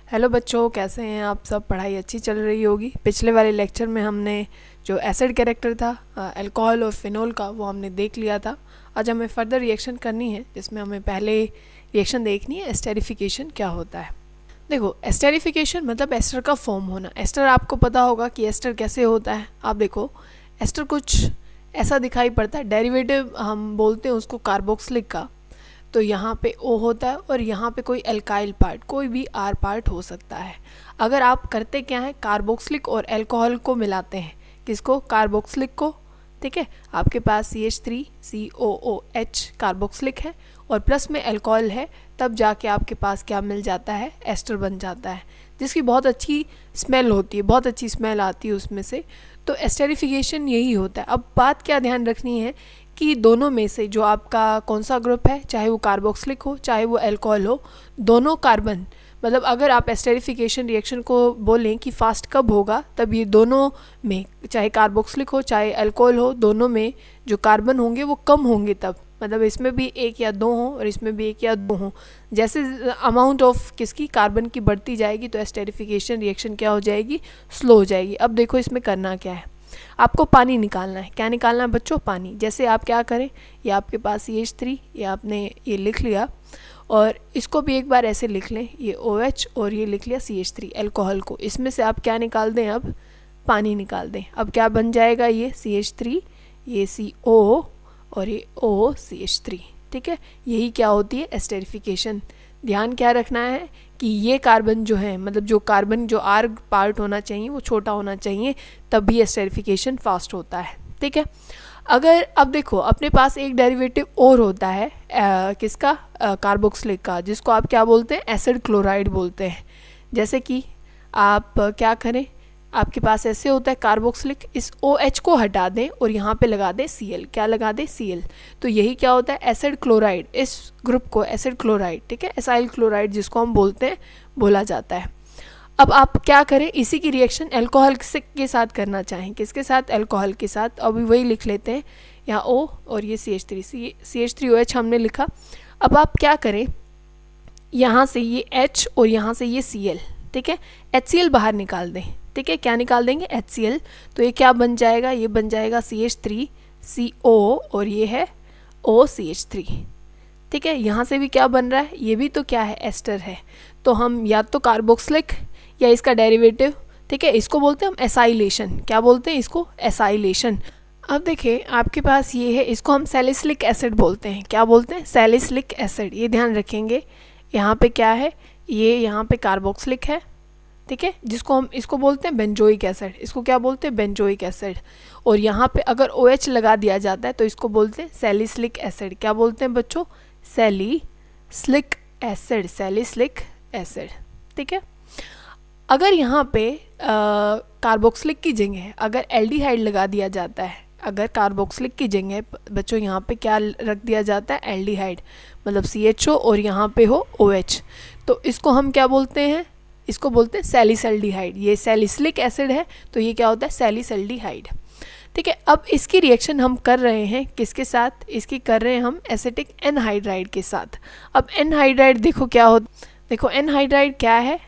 Hello बच्चों, कैसे हैं आप सब। पढ़ाई अच्छी चल रही होगी। पिछले वाले लेक्चर में हमने जो एसिड कैरेक्टर था अल्कोहल और फिनोल का, वो हमने देख लिया था। आज हमें फर्दर रिएक्शन करनी है, जिसमें हमें पहले रिएक्शन देखनी है एस्टेरिफिकेशन क्या होता है। देखो, एस्टेरिफिकेशन मतलब एस्टर का फॉर्म होना। एस्टर आपको पता होगा कि एस्टर कैसे होता है। आप देखो, एस्टर कुछ ऐसा दिखाई पड़ता है। डेरिवेटिव हम बोलते हैं उसको कार्बोक्सिलिक का, तो यहाँ पे O होता है और यहाँ पे कोई एल्काइल पार्ट, कोई भी R पार्ट हो सकता है। अगर आप करते क्या है, कार्बोक्सिलिक और अल्कोहल को मिलाते हैं। किसको? कार्बोक्सिलिक को। ठीक है, आपके पास CH3COOH कार्बोक्सिलिक है और प्लस में अल्कोहल है, तब जाके आपके पास क्या मिल जाता है, एस्टर बन जाता है, जिसकी बहुत अच्छी स्मेल होती है, बहुत अच्छी स्मेल आती है उसमें से। तो एस्टेरिफिकेशन यही होता है। अब बात क्या ध्यान रखनी है कि दोनों में से जो आपका कौन सा ग्रुप है, चाहे वो कार्बोक्सिलिक हो चाहे वो अल्कोहल हो, दोनों कार्बन, मतलब अगर आप एस्टेरिफिकेशन रिएक्शन को बोलें कि फास्ट कब होगा, तब ये दोनों में, चाहे कार्बोक्सिलिक हो चाहे अल्कोहल हो, दोनों में जो कार्बन होंगे वो कम होंगे तब। मतलब इसमें भी एक या दो हों और इसमें भी एक या दो हों। जैसे अमाउंट ऑफ किसकी, कार्बन की बढ़ती जाएगी तो एस्टेरिफिकेशन रिएक्शन क्या हो जाएगी, स्लो हो जाएगी। अब देखो इसमें करना क्या है, आपको पानी निकालना है। क्या निकालना है बच्चों? पानी। जैसे आप क्या करें, ये आपके पास CH3, ये आपने ये लिख लिया, और इसको भी एक बार ऐसे लिख लें, ये OH और ये लिख लिया CH3 अल्कोहल को। इसमें से आप क्या निकाल दें, अब पानी निकाल दें। अब क्या बन जाएगा, ये CH3, ये CO और ये OCH3। ठीक है, यही क्या होती है, एस्टेरिफिकेशन। ध्यान क्या रखना है कि ये कार्बन जो है, मतलब जो कार्बन जो R पार्ट होना चाहिए वो छोटा होना चाहिए, तभी एस्टेरिफिकेशन फास्ट होता है। ठीक है, अगर अब देखो अपने पास एक डेरिवेटिव और होता है किसका, कार्बोक्सिलिक का, जिसको आप क्या बोलते हैं, एसिड क्लोराइड बोलते हैं। जैसे कि आप क्या करें, आपके पास ऐसे होता है कार्बोक्सिलिक, इस OH को हटा दें और यहाँ पे लगा दें Cl। क्या लगा दें, Cl। तो यही क्या होता है, एसिड क्लोराइड। इस ग्रुप को एसिड क्लोराइड, ठीक है, एसाइल क्लोराइड जिसको हम बोलते हैं, बोला जाता है। अब आप क्या करें, इसी की रिएक्शन अल्कोहल के साथ करना चाहें। किसके साथ? अल्कोहल के साथ। अभी वही लिख लेते हैं, यहाँ O और ये CH3OH हमने लिखा। अब आप क्या करें, यहाँ से ये H और यहाँ से ये Cl, ठीक है, HCl बाहर निकाल दें। ठीक है, क्या निकाल देंगे, HCl। तो ये क्या बन जाएगा, ये बन जाएगा CH3CO और ये है OCH3। ठीक है, यहाँ से भी क्या बन रहा है, ये भी तो क्या है, एस्टर है। तो हम या तो कार्बोक्सिलिक या इसका डेरिवेटिव, ठीक है, इसको बोलते हैं हम एसाइलेशन। क्या बोलते हैं इसको, एसाइलेशन। अब देखिए आपके पास ये है, इसको हम सैलिसिलिक एसिड बोलते हैं। क्या बोलते हैं, सैलिसिलिक एसिड। ये ध्यान रखेंगे, यहाँ पे क्या है, ये यहाँ पे कार्बोक्सिलिक है, ठीक है, जिसको हम इसको बोलते हैं बेंजोइक एसिड। इसको क्या बोलते हैं, बेंजोइक एसिड। और यहाँ पे अगर OH लगा दिया जाता है तो इसको बोलते हैं सैलिसिलिक एसिड। क्या बोलते हैं बच्चों, सैलिसिलिक एसिड, सैलिसिलिक एसिड। ठीक है, अगर यहाँ पे कार्बोक्सिलिक की जगह अगर एल्डिहाइड लगा दिया जाता है, अगर कार्बोक्सिलिक की जगह बच्चों यहाँ पे क्या रख दिया जाता है, एल्डिहाइड, मतलब CHO और यहाँ पे हो OH, तो इसको हम क्या बोलते हैं, इसको बोलते हैं सैलिसल्डिहाइड। ये सैलिसिलिक एसिड है तो ये क्या होता है, सैलिसल्डिहाइड। ठीक है, अब इसकी रिएक्शन हम कर रहे हैं किसके साथ, इसकी कर रहे हैं हम एसिटिक एनहाइड्राइड के साथ। अब एनहाइड्राइड देखो क्या हो, देखो एनहाइड्राइड क्या है,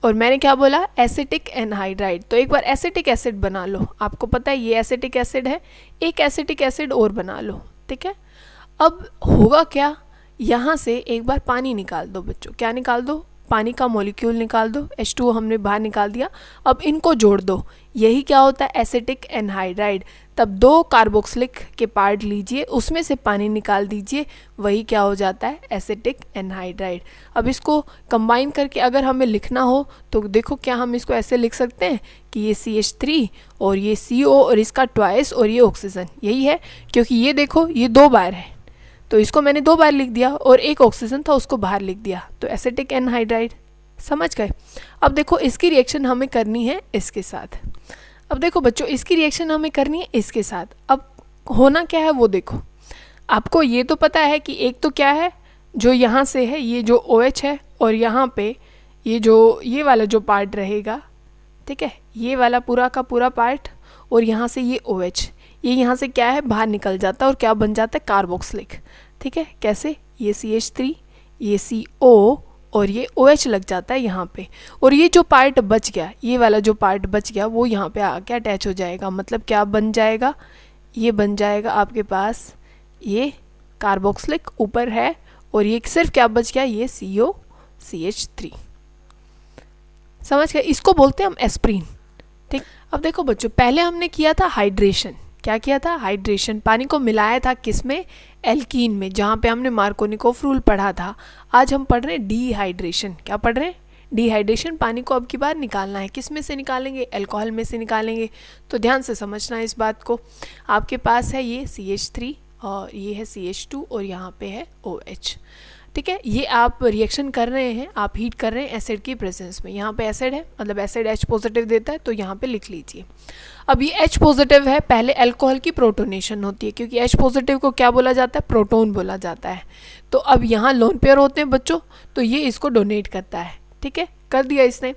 और मैंने क्या बोला, एसिटिक एनहाइड्राइड। तो एक बार एसिटिक एसिड बना लो, आपको पता है ये एसिटिक एसिड है, एक एसिटिक एसिड और बना लो। ठीक है, अब होगा क्या, यहाँ से एक बार पानी निकाल दो बच्चों। क्या निकाल दो, पानी का मॉलिक्यूल निकाल दो। H2O हमने बाहर निकाल दिया। अब इनको जोड़ दो, यही क्या होता है, एसिटिक एनहाइड्राइड। तब दो कार्बोक्सिलिक के पार्ट लीजिए, उसमें से पानी निकाल दीजिए, वही क्या हो जाता है, एसिटिक एनहाइड्राइड। अब इसको कंबाइन करके अगर हमें लिखना हो तो देखो क्या हम इसको ऐसे लिख सकते हैं कि ये CH3 और ये CO और इसका ट्वाइस और ये ऑक्सीजन, यही है। क्योंकि ये देखो ये 2 बार है, तो इसको मैंने 2 बार लिख दिया, और एक ऑक्सीजन था उसको बाहर लिख दिया, तो एसिटिक एनहाइड्राइड। समझ गए। अब देखो इसकी रिएक्शन हमें करनी है इसके साथ। अब देखो बच्चों, इसकी रिएक्शन हमें करनी है इसके साथ। अब होना क्या है वो देखो, आपको ये तो पता है कि एक तो क्या है, जो यहाँ से है ये जो OH है, और यहाँ पे ये जो ये वाला जो पार्ट रहेगा, ठीक है, ये वाला पूरा का पूरा पार्ट, और यहाँ से ये OH, ये यहाँ से क्या है, बाहर निकल जाता है और क्या बन जाता है, कार्बोक्सिलिक। ठीक है, कैसे, ये CH3, ये CO और ये OH लग जाता है यहाँ पे, और ये जो पार्ट बच गया, ये वाला जो पार्ट बच गया वो यहाँ पे आके अटैच हो जाएगा। मतलब क्या बन जाएगा, ये बन जाएगा आपके पास ये कार्बोक्सिलिक ऊपर है, और ये सिर्फ क्या बच गया, ये COCH3। समझ गए, इसको बोलते हैं हम एस्प्रीन। ठीक, अब देखो बच्चों, पहले हमने किया था हाइड्रेशन। क्या किया था, हाइड्रेशन, पानी को मिलाया था किसमें, एल्कीन में, जहाँ पे हमने मार्कोनिकोफ रूल पढ़ा था। आज हम पढ़ रहे हैं डिहाइड्रेशन। क्या पढ़ रहे हैं, डिहाइड्रेशन। पानी को अब की बार निकालना है, किस में से निकालेंगे, अल्कोहल में से निकालेंगे। तो ध्यान से समझना है इस बात को। आपके पास है ये CH3 और ये है CH2 और यहाँ पे है OH। ठीक है, ये आप रिएक्शन कर रहे हैं, आप हीट कर रहे हैं एसिड की प्रेजेंस में। यहाँ पे एसिड है, मतलब एसिड H पॉजिटिव देता है, तो यहाँ पे लिख लीजिए। अब ये H पॉजिटिव है, पहले अल्कोहल की प्रोटोनेशन होती है, क्योंकि H पॉजिटिव को क्या बोला जाता है, प्रोटोन बोला जाता है। तो अब यहाँ लोन पेयर होते हैं बच्चों, तो ये इसको डोनेट करता है। ठीक है, कर दिया इसने।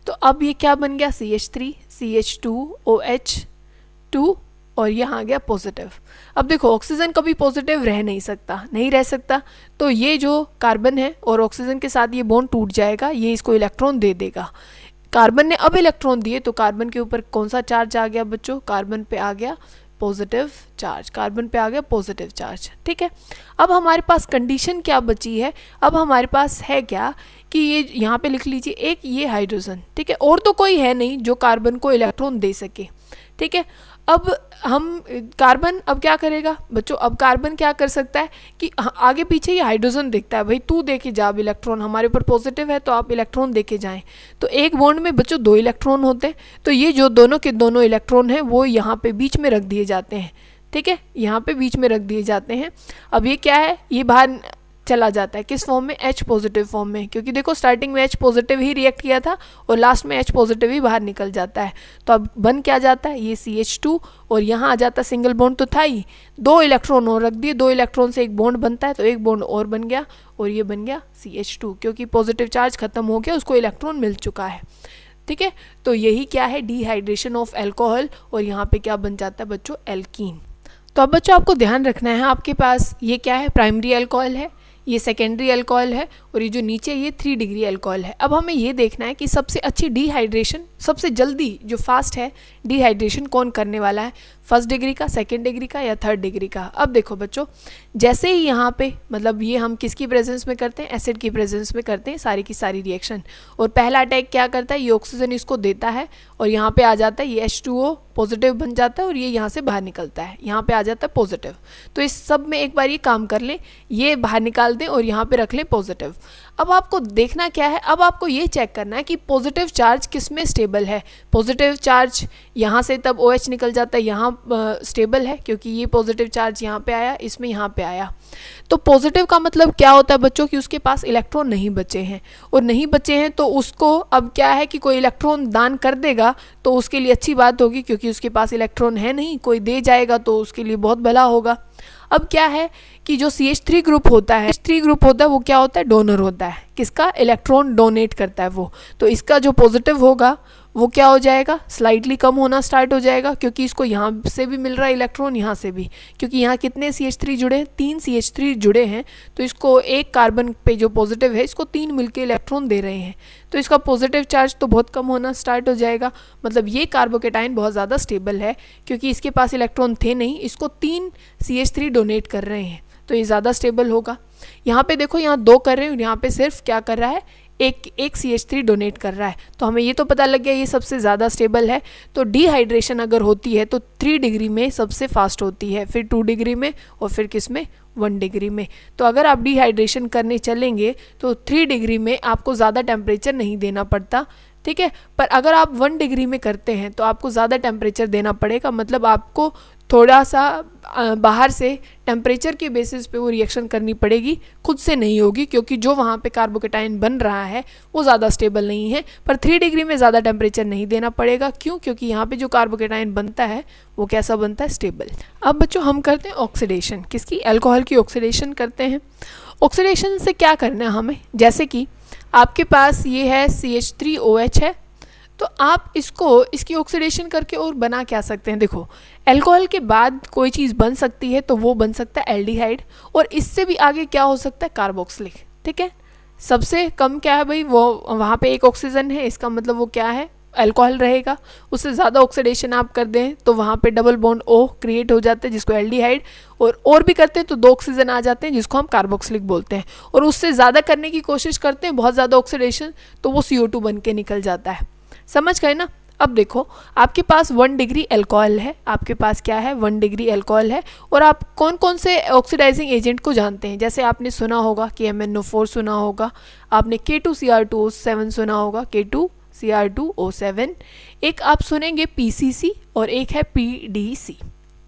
तो अब ये क्या बन गया, CH3 CH2 OH2 और यहाँ आ गया पॉजिटिव। अब देखो, ऑक्सीजन कभी पॉजिटिव रह नहीं सकता, नहीं रह सकता, तो ये जो कार्बन है और ऑक्सीजन के साथ ये बॉन्ड टूट जाएगा, ये इसको इलेक्ट्रॉन दे देगा। कार्बन ने अब इलेक्ट्रॉन दिए, तो कार्बन के ऊपर कौन सा चार्ज आ गया बच्चों, कार्बन पे आ गया पॉजिटिव चार्ज, कार्बन पे आ गया पॉजिटिव चार्ज। ठीक है, अब हमारे पास कंडीशन क्या बची है, अब हमारे पास है क्या कि ये यहाँ पे लिख लीजिए, एक ये हाइड्रोजन। ठीक है, और तो कोई है नहीं जो कार्बन को इलेक्ट्रॉन दे सके। ठीक है, अब हम कार्बन अब क्या करेगा बच्चों, अब कार्बन क्या कर सकता है कि आगे पीछे ये हाइड्रोजन देखता है, भाई तू दे के जा इलेक्ट्रॉन, हमारे ऊपर पॉजिटिव है तो आप इलेक्ट्रॉन दे के जाएँ। तो एक बॉन्ड में बच्चों 2 इलेक्ट्रॉन होते हैं, तो ये जो दोनों के दोनों इलेक्ट्रॉन हैं वो यहाँ पे बीच में रख दिए जाते हैं। ठीक है, यहाँ पे बीच में रख दिए जाते हैं। अब ये क्या है, ये बाहर चला जाता है, किस फॉर्म में, H पॉजिटिव फॉर्म में, क्योंकि देखो स्टार्टिंग में H पॉजिटिव ही रिएक्ट किया था और लास्ट में H पॉजिटिव ही बाहर निकल जाता है। तो अब बन क्या जाता है, ये CH2 और यहाँ आ जाता है, सिंगल बॉन्ड तो था ही, 2 इलेक्ट्रॉन और रख दिए, 2 इलेक्ट्रॉन से एक बॉन्ड बनता है, तो एक बॉन्ड और बन गया और ये बन गया CH2, क्योंकि पॉजिटिव चार्ज खत्म हो गया, उसको इलेक्ट्रॉन मिल चुका है। ठीक है, तो यही क्या है, डिहाइड्रेशन ऑफ अल्कोहल, और यहाँ पे क्या बन जाता है बच्चों, एल्कीन। तो अब बच्चों आपको ध्यान रखना है, आपके पास ये क्या है, प्राइमरी अल्कोहल है, ये सेकेंडरी अल्कोहल है, और ये जो नीचे ये 3 डिग्री अल्कोहल है। अब हमें ये देखना है कि सबसे अच्छी डिहाइड्रेशन, सबसे जल्दी जो फास्ट है डिहाइड्रेशन कौन करने वाला है, 1st डिग्री का, 2nd डिग्री का या 3rd डिग्री का। अब देखो बच्चों, जैसे ही यहाँ पे मतलब ये हम किसकी प्रेजेंस में करते हैं, एसिड की प्रेजेंस में करते हैं सारी की सारी रिएक्शन, और पहला अटैक क्या करता है, ये ऑक्सीजन इसको देता है और यहाँ पे आ जाता है, ये H2O पॉजिटिव बन जाता है और ये यहाँ से बाहर निकलता है, यहाँ पे आ जाता है पॉजिटिव। तो इस सब में एक बार ये काम कर लें, ये बाहर निकाल दें और यहाँ पे रख लें पॉजिटिव। अब आपको देखना क्या है, अब आपको ये चेक करना है कि पॉजिटिव चार्ज किस में स्टेबल है। पॉजिटिव चार्ज यहाँ से तब OH निकल जाता है, यहाँ स्टेबल है, क्योंकि ये पॉजिटिव चार्ज यहाँ पे आया, इसमें यहाँ पे आया। तो पॉजिटिव का मतलब क्या होता है बच्चों, कि उसके पास इलेक्ट्रॉन नहीं बचे हैं, और नहीं बचे हैं तो उसको अब क्या है कि कोई इलेक्ट्रॉन दान कर देगा तो उसके लिए अच्छी बात होगी, क्योंकि उसके पास इलेक्ट्रॉन है नहीं, कोई दे जाएगा तो उसके लिए बहुत भला होगा। अब क्या है कि जो CH3 ग्रुप होता है, CH3 ग्रुप होता है वो क्या होता है, डोनर होता है, किसका, इलेक्ट्रॉन डोनेट करता है वो। तो इसका जो पॉजिटिव होगा वो क्या हो जाएगा, स्लाइटली कम होना स्टार्ट हो जाएगा, क्योंकि इसको यहाँ से भी मिल रहा है इलेक्ट्रॉन, यहाँ से भी, क्योंकि यहाँ कितने CH3 जुड़े हैं, 3 CH3 जुड़े हैं, तो इसको एक कार्बन पे जो पॉजिटिव है इसको 3 मिलके इलेक्ट्रॉन दे रहे हैं, तो इसका पॉजिटिव चार्ज तो बहुत कम होना स्टार्ट हो जाएगा। मतलब ये कार्बोकेटाइन बहुत ज़्यादा स्टेबल है, क्योंकि इसके पास इलेक्ट्रॉन थे नहीं, इसको 3 CH3 डोनेट कर रहे हैं, तो ये ज़्यादा स्टेबल होगा। यहाँ पे देखो, यहाँ 2 कर रहे हैं और यहाँ पे सिर्फ क्या कर रहा है, एक CH3 डोनेट कर रहा है, तो हमें ये तो पता लग गया ये सबसे ज़्यादा स्टेबल है। तो डिहाइड्रेशन अगर होती है तो 3 डिग्री में सबसे फास्ट होती है, फिर 2 डिग्री में, और फिर किस में, 1 डिग्री में। तो अगर आप डिहाइड्रेशन करने चलेंगे तो 3 डिग्री में आपको ज़्यादा टेम्परेचर नहीं देना पड़ता, ठीक है। पर अगर आप 1 डिग्री में करते हैं तो आपको ज़्यादा टेम्परेचर देना पड़ेगा, मतलब आपको थोड़ा सा बाहर से टेम्परेचर के बेसिस पे वो रिएक्शन करनी पड़ेगी, खुद से नहीं होगी, क्योंकि जो वहाँ पे कार्बोकेटाइन बन रहा है वो ज़्यादा स्टेबल नहीं है। पर 3 डिग्री में ज़्यादा टेम्परेचर नहीं देना पड़ेगा, क्यों, क्योंकि यहाँ पे जो कार्बोकेटाइन बनता है वो कैसा बनता है, स्टेबल। अब बच्चों हम करते हैं ऑक्सीडेशन, किसकी, अल्कोहल की ऑक्सीडेशन करते हैं। ऑक्सीडेशन से क्या करना है हमें, जैसे कि आपके पास ये है CH3OH है, तो आप इसकी ऑक्सीडेशन करके और बना क्या सकते हैं। देखो, अल्कोहल के बाद कोई चीज़ बन सकती है तो वो बन सकता है एल्डिहाइड, और इससे भी आगे क्या हो सकता है, कार्बोक्सिलिक, ठीक है। सबसे कम क्या है भाई, वो वहाँ पे एक ऑक्सीजन है, इसका मतलब वो क्या है, अल्कोहल रहेगा। उससे ज़्यादा ऑक्सीडेशन आप कर दें तो वहाँ पे डबल बॉन्ड O क्रिएट हो जाते हैं जिसको एल्डिहाइड, और भी करते हैं तो 2 ऑक्सीजन आ जाते हैं जिसको हम कार्बोक्सिलिक बोलते हैं। और उससे ज़्यादा करने की कोशिश करते हैं, बहुत ज़्यादा ऑक्सीडेशन, तो वो CO2 बन के निकल जाता है। समझ गए ना। अब देखो आपके पास 1 डिग्री अल्कोहल है, आपके पास क्या है 1 डिग्री अल्कोहल है, और आप कौन कौन से ऑक्सीडाइजिंग एजेंट को जानते हैं, जैसे आपने सुना होगा कि MnO4 सुना होगा, आपने K2Cr2O7 सुना होगा, K2Cr2O7, एक आप सुनेंगे PCC और एक है PDC।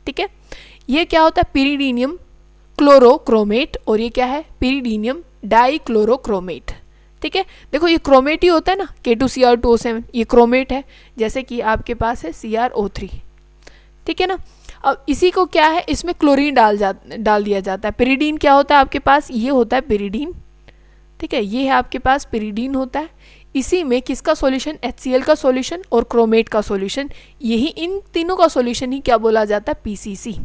ठीक है, ये क्या होता है, पिरिडीनियम क्लोरोक्रोमेट, और ये क्या है पिरिडीनियम डाइक्लोरोक्रोमेट। ठीक है, देखो ये क्रोमेट ही होता है ना, K2Cr2O7 ये क्रोमेट है, जैसे कि आपके पास है CrO3। ठीक है ना। अब इसी को क्या है, इसमें क्लोरीन डाल दिया जाता है। पिरिडीन क्या होता है आपके पास, ये होता है पिरिडीन। ठीक है, ये है आपके पास पिरिडीन होता है। इसी में किसका सॉल्यूशन, HCl का सॉल्यूशन और क्रोमेट का सॉल्यूशन, यही इन तीनों का सॉल्यूशन ही क्या बोला जाता है, PCC।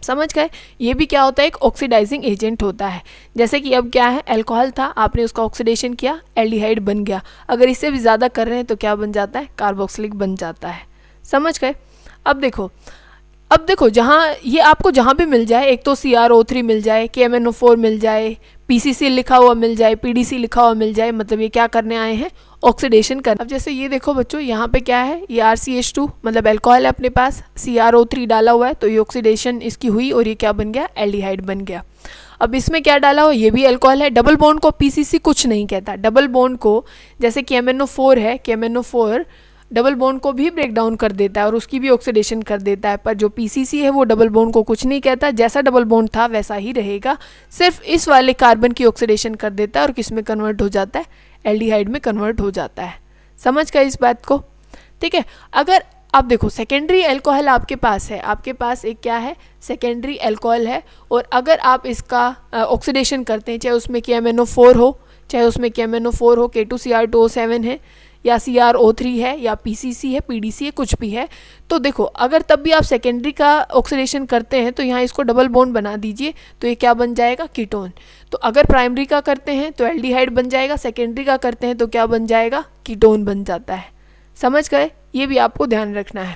समझ गए। ये भी क्या होता है, एक ऑक्सीडाइजिंग एजेंट होता है। जैसे कि अब क्या है, अल्कोहल था, आपने उसका ऑक्सीडेशन किया, एल्डिहाइड बन गया। अगर इससे भी ज़्यादा कर रहे हैं तो क्या बन जाता है, कार्बोक्सिलिक बन जाता है। समझ गए। अब देखो जहाँ ये आपको जहाँ भी मिल जाए, एक तो CrO3 मिल जाए, KMnO4 मिल जाए, PCC लिखा हुआ मिल जाए, PDC लिखा हुआ मिल जाए, मतलब ये क्या करने आए हैं, ऑक्सीडेशन कर। अब जैसे ये देखो बच्चों, यहाँ पे क्या है, ये RCH2 मतलब अल्कोहल है अपने पास, CrO3 डाला हुआ है, तो ये ऑक्सीडेशन इसकी हुई और ये क्या बन गया, एल्डिहाइड बन गया। अब इसमें क्या डाला हुआ, ये भी अल्कोहल है। डबल बॉन्ड को PCC कुछ नहीं कहता, डबल बॉन्ड को जैसे KMnO4 है, KMnO4 डबल बॉन्ड को भी ब्रेक डाउन कर देता है और उसकी भी ऑक्सीडेशन कर देता है, पर जो PCC है वो डबल बॉन्ड को कुछ नहीं कहता, जैसा डबल बॉन्ड था वैसा ही रहेगा, सिर्फ इस वाले कार्बन की ऑक्सीडेशन कर देता है और किस में कन्वर्ट हो जाता है, एल्डिहाइड में कन्वर्ट हो जाता है। समझ गए इस बात को। ठीक है, अगर आप देखो सेकेंडरी अल्कोहल आपके पास है, आपके पास एक क्या है, सेकेंडरी अल्कोहल है, और अगर आप इसका ऑक्सीडेशन करते हैं, चाहे उसमें KMnO4 हो, K2Cr2O7 है, या CrO3 है, या PCC है, PDC है, कुछ भी है, तो देखो अगर तब भी आप सेकेंडरी का ऑक्सीडेशन करते हैं तो यहाँ इसको डबल बॉन्ड बना दीजिए, तो ये क्या बन जाएगा, कीटोन। तो अगर प्राइमरी का करते हैं तो एल्डिहाइड बन जाएगा, सेकेंडरी का करते हैं तो क्या बन जाएगा, कीटोन बन जाता है। समझ गए, ये भी आपको ध्यान रखना है।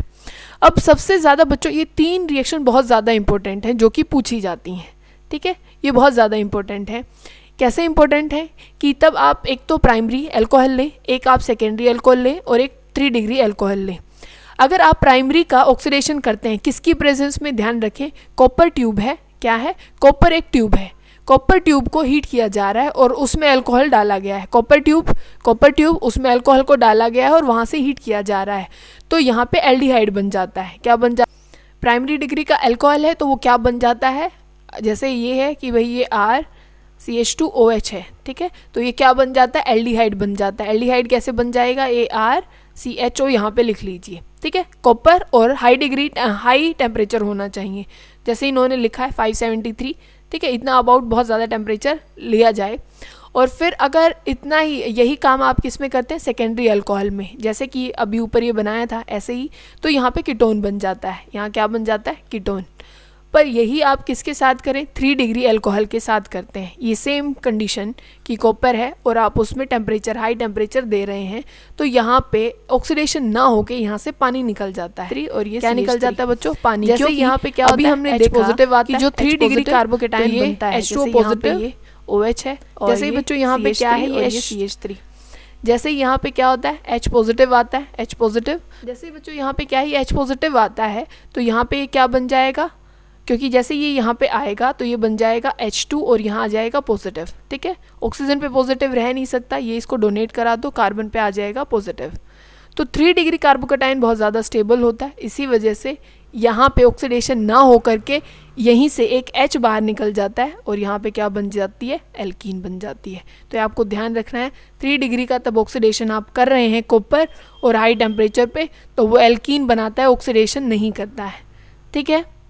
अब सबसे ज़्यादा बच्चों ये 3 रिएक्शन बहुत ज़्यादा इंपॉर्टेंट हैं जो कि पूछी जाती हैं। ठीक है, ये बहुत ज़्यादा इंपॉर्टेंट है। कैसे इंपॉर्टेंट है कि तब आप एक तो प्राइमरी अल्कोहल लें, एक आप सेकेंडरी अल्कोहल लें, और एक 3 डिग्री अल्कोहल लें। अगर आप प्राइमरी का ऑक्सीडेशन करते हैं, किसकी प्रेजेंस में, ध्यान रखें, कॉपर ट्यूब है, क्या है, कॉपर एक ट्यूब है, कॉपर ट्यूब को हीट किया जा रहा है और उसमें अल्कोहल डाला गया है, कॉपर ट्यूब उसमें अल्कोहल को डाला गया है और वहाँ से हीट किया जा रहा है, तो यहाँ पे एल्डिहाइड बन जाता है। क्या बन जाता है, प्राइमरी डिग्री का अल्कोहल है तो वो क्या बन जाता है, जैसे ये है कि भाई ये RCH2OH है, ठीक है, तो ये क्या बन जाता है, एल्डिहाइड बन जाता है। एल्डिहाइड कैसे बन जाएगा, ArCHO यहाँ पे लिख लीजिए। ठीक है, कॉपर और हाई टेम्परेचर होना चाहिए, जैसे इन्होंने लिखा है 573। ठीक है, इतना अबाउट बहुत ज़्यादा टेम्परेचर लिया जाए। और फिर अगर इतना ही, यही काम आप किस में करते हैं, सेकेंडरी अल्कोहल में, जैसे कि अभी ऊपर ये बनाया था ऐसे ही, तो यहाँ पे कीटोन बन जाता है, यहाँ क्या बन जाता है, कीटोन। पर यही आप किसके साथ करें, 3 डिग्री अल्कोहल के साथ करते हैं। ये सेम कंडीशन कि कॉपर है और आप उसमें टेम्परेचर, हाई टेम्परेचर दे रहे हैं, तो यहाँ पे ऑक्सीडेशन ना होके यहाँ से पानी निकल जाता है, और ये क्या निकल जाता है बच्चों, पानी। जैसे यहाँ पे क्या अभी हमने देखा पॉजिटिव आता है, जो 3 डिग्री कार्बोकेटाइन बनता है, H2O पॉजिटिव, OH है, जैसे ही बच्चों यहाँ पे क्या है, CH3। जैसे ही यहाँ पे क्या होता है, H पॉजिटिव आता है, H पॉजिटिव। जैसे ही बच्चों यहाँ पे क्या है, H पॉजिटिव आता है, तो यहाँ पे क्या बन जाएगा, क्योंकि जैसे ये यहाँ पे आएगा तो ये बन जाएगा H2 और यहाँ आ जाएगा पॉजिटिव। ठीक है, ऑक्सीजन पे पॉजिटिव रह नहीं सकता, ये इसको डोनेट करा दो, कार्बन पे आ जाएगा पॉजिटिव। तो 3 डिग्री कार्बोकेटाइन बहुत ज़्यादा स्टेबल होता है, इसी वजह से यहाँ पे ऑक्सीडेशन ना हो करके यहीं से एक H बाहर निकल जाता है और यहाँ पे क्या बन जाती है, एल्कीन बन जाती है। तो आपको ध्यान रखना है, 3 डिग्री का तब ऑक्सीडेशन आप कर रहे हैं कॉपर और हाई टेम्परेचर पे, तो वो एल्कीन बनाता है, ऑक्सीडेशन नहीं करता है। ठीक है।